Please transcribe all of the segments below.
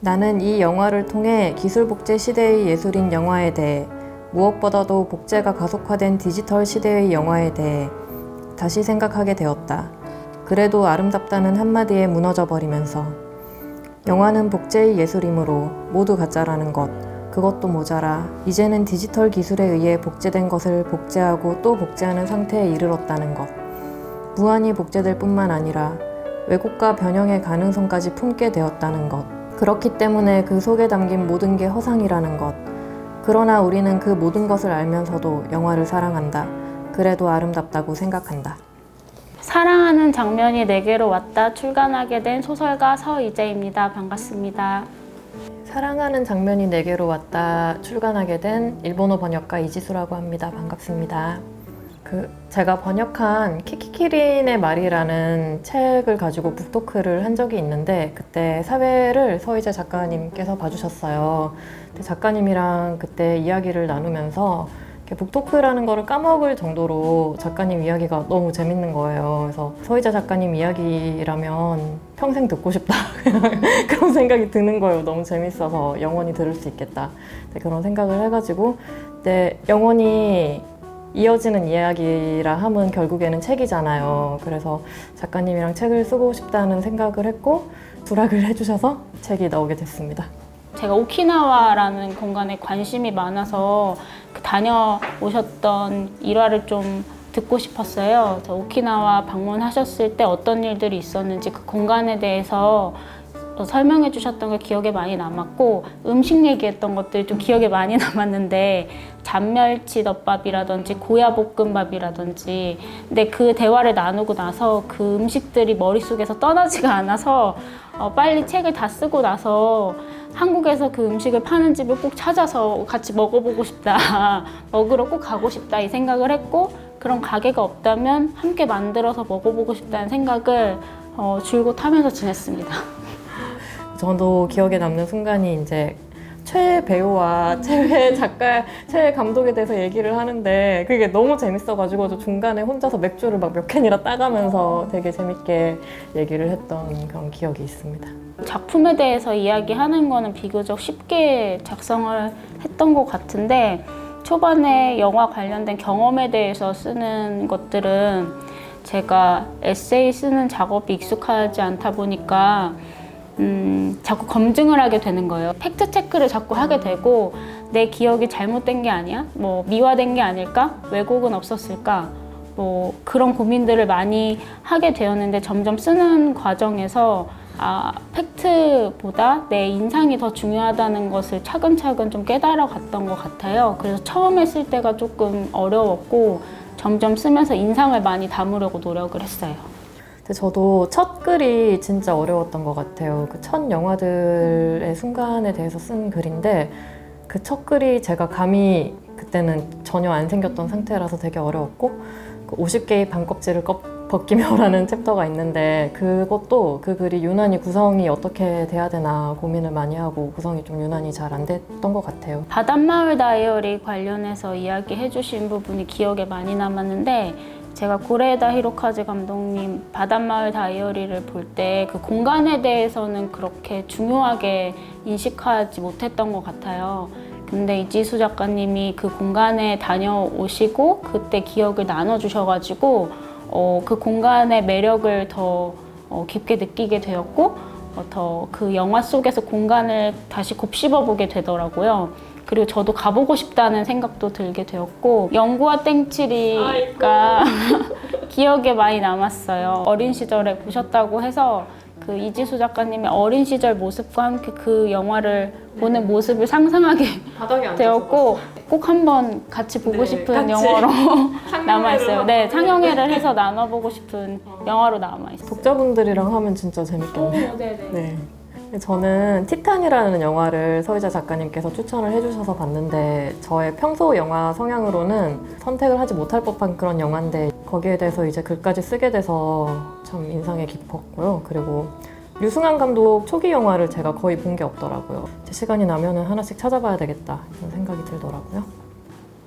나는 이 영화를 통해 기술복제 시대의 예술인 영화에 대해, 무엇보다도 복제가 가속화된 디지털 시대의 영화에 대해 다시 생각하게 되었다. 그래도 아름답다는 한마디에 무너져 버리면서 영화는 복제의 예술이므로 모두 가짜라는 것, 그것도 모자라 이제는 디지털 기술에 의해 복제된 것을 복제하고 또 복제하는 상태에 이르렀다는 것. 무한히 복제될 뿐만 아니라 왜곡과 변형의 가능성까지 품게 되었다는 것. 그렇기 때문에 그 속에 담긴 모든 게 허상이라는 것. 그러나 우리는 그 모든 것을 알면서도 영화를 사랑한다. 그래도 아름답다고 생각한다. 사랑하는 장면이 내게로 왔다 출간하게 된 소설가 서이재입니다. 반갑습니다. 사랑하는 장면이 내게로 왔다 출간하게 된 일본어 번역가 이지수라고 합니다. 반갑습니다. 제가 번역한 키키키린의 말이라는 책을 가지고 북토크를 한 적이 있는데, 그때 사회를 서이재 작가님께서 봐주셨어요. 작가님이랑 그때 이야기를 나누면서 북토크라는 거를 까먹을 정도로 작가님 이야기가 너무 재밌는 거예요. 그래서 서이재 작가님 이야기라면 평생 듣고 싶다 그런 생각이 드는 거예요. 너무 재밌어서 영원히 들을 수 있겠다 그런 생각을 해가지고, 영원히 이어지는 이야기라 함은 결국에는 책이잖아요. 그래서 작가님이랑 책을 쓰고 싶다는 생각을 했고 수락을 해주셔서 책이 나오게 됐습니다. 제가 오키나와라는 공간에 관심이 많아서 다녀오셨던 일화를 좀 듣고 싶었어요. 오키나와 방문하셨을 때 어떤 일들이 있었는지 그 공간에 대해서 설명해 주셨던 게 기억에 많이 남았고, 음식 얘기했던 것들이 좀 기억에 많이 남았는데, 잔멸치 덮밥이라든지 고야볶음밥이라든지, 근데 그 대화를 나누고 나서 그 음식들이 머릿속에서 떠나지가 않아서 빨리 책을 다 쓰고 나서 한국에서 그 음식을 파는 집을 꼭 찾아서 같이 먹어보고 싶다, 먹으러 꼭 가고 싶다 이 생각을 했고, 그런 가게가 없다면 함께 만들어서 먹어보고 싶다는 생각을 줄곧 하면서 지냈습니다. 저도 기억에 남는 순간이 이제 최애 배우와 최애 작가, 최애 감독에 대해서 얘기를 하는데 그게 너무 재밌어가지고 저 중간에 혼자서 맥주를 막 몇 캔이나 따가면서 되게 재밌게 얘기를 했던 그런 기억이 있습니다. 작품에 대해서 이야기하는 거는 비교적 쉽게 작성을 했던 것 같은데, 초반에 영화 관련된 경험에 대해서 쓰는 것들은 제가 에세이 쓰는 작업이 익숙하지 않다 보니까 자꾸 검증을 하게 되는 거예요. 팩트 체크를 자꾸 하게 되고, 내 기억이 잘못된 게 아니야? 뭐 미화된 게 아닐까? 왜곡은 없었을까? 뭐 그런 고민들을 많이 하게 되었는데, 점점 쓰는 과정에서 팩트보다 내 인상이 더 중요하다는 것을 차근차근 좀 깨달아 갔던 것 같아요. 그래서 처음에 쓸 때가 조금 어려웠고, 점점 쓰면서 인상을 많이 담으려고 노력을 했어요. 저도 첫 글이 진짜 어려웠던 것 같아요. 그 첫 영화들의 순간에 대해서 쓴 글인데, 그 첫 글이 제가 감이 그때는 전혀 안 생겼던 상태라서 되게 어려웠고, 그 50개의 반껍질을 벗기며라는 챕터가 있는데, 그것도 그 글이 유난히 구성이 어떻게 돼야 되나 고민을 많이 하고 구성이 좀 유난히 잘 안 됐던 것 같아요. 바닷마을 다이어리 관련해서 이야기해 주신 부분이 기억에 많이 남았는데, 제가 고레에다 히로카즈 감독님 바닷마을 다이어리를 볼 때 그 공간에 대해서는 그렇게 중요하게 인식하지 못했던 것 같아요. 근데 이지수 작가님이 그 공간에 다녀오시고 그때 기억을 나눠주셔가지고 그 공간의 매력을 더 깊게 느끼게 되었고, 더 그 영화 속에서 공간을 다시 곱씹어보게 되더라고요. 그리고 저도 가보고 싶다는 생각도 들게 되었고, 영구와 땡칠이가 기억에 많이 남았어요. 어린 시절에 보셨다고 해서 그 이지수 작가님의 어린 시절 모습과 함께 그 영화를 보는 모습을 상상하게 되었고, 꼭 한번 같이 보고 싶은 영화로 남아있어요. 네, 상영회를 해서 나눠보고 싶은 영화로 남아있어요. 독자분들이랑 하면 진짜 재밌겠네요. 네. 저는 티탄이라는 영화를 서이재 작가님께서 추천을 해주셔서 봤는데, 저의 평소 영화 성향으로는 선택을 하지 못할 법한 그런 영화인데 거기에 대해서 이제 글까지 쓰게 돼서 참 인상이 깊었고요. 그리고 류승환 감독 초기 영화를 제가 거의 본 게 없더라고요. 제 시간이 나면은 하나씩 찾아봐야 되겠다 이런 생각이 들더라고요.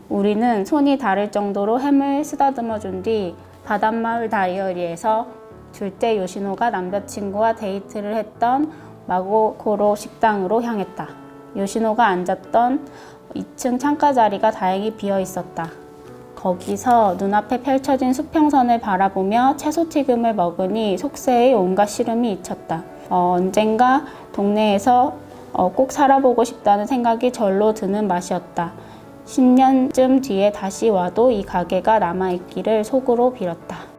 우리는 손이 다를 정도로 햄을 쓰다듬어 준 뒤 바닷마을 다이어리에서 둘째 요시노가 남자친구와 데이트를 했던 마고코로 식당으로 향했다. 요시노가 앉았던 2층 창가 자리가 다행히 비어 있었다. 거기서 눈앞에 펼쳐진 수평선을 바라보며 채소튀김을 먹으니 속세의 온갖 시름이 잊혔다. 언젠가 동네에서 꼭 살아보고 싶다는 생각이 절로 드는 맛이었다. 10년쯤 뒤에 다시 와도 이 가게가 남아있기를 속으로 빌었다.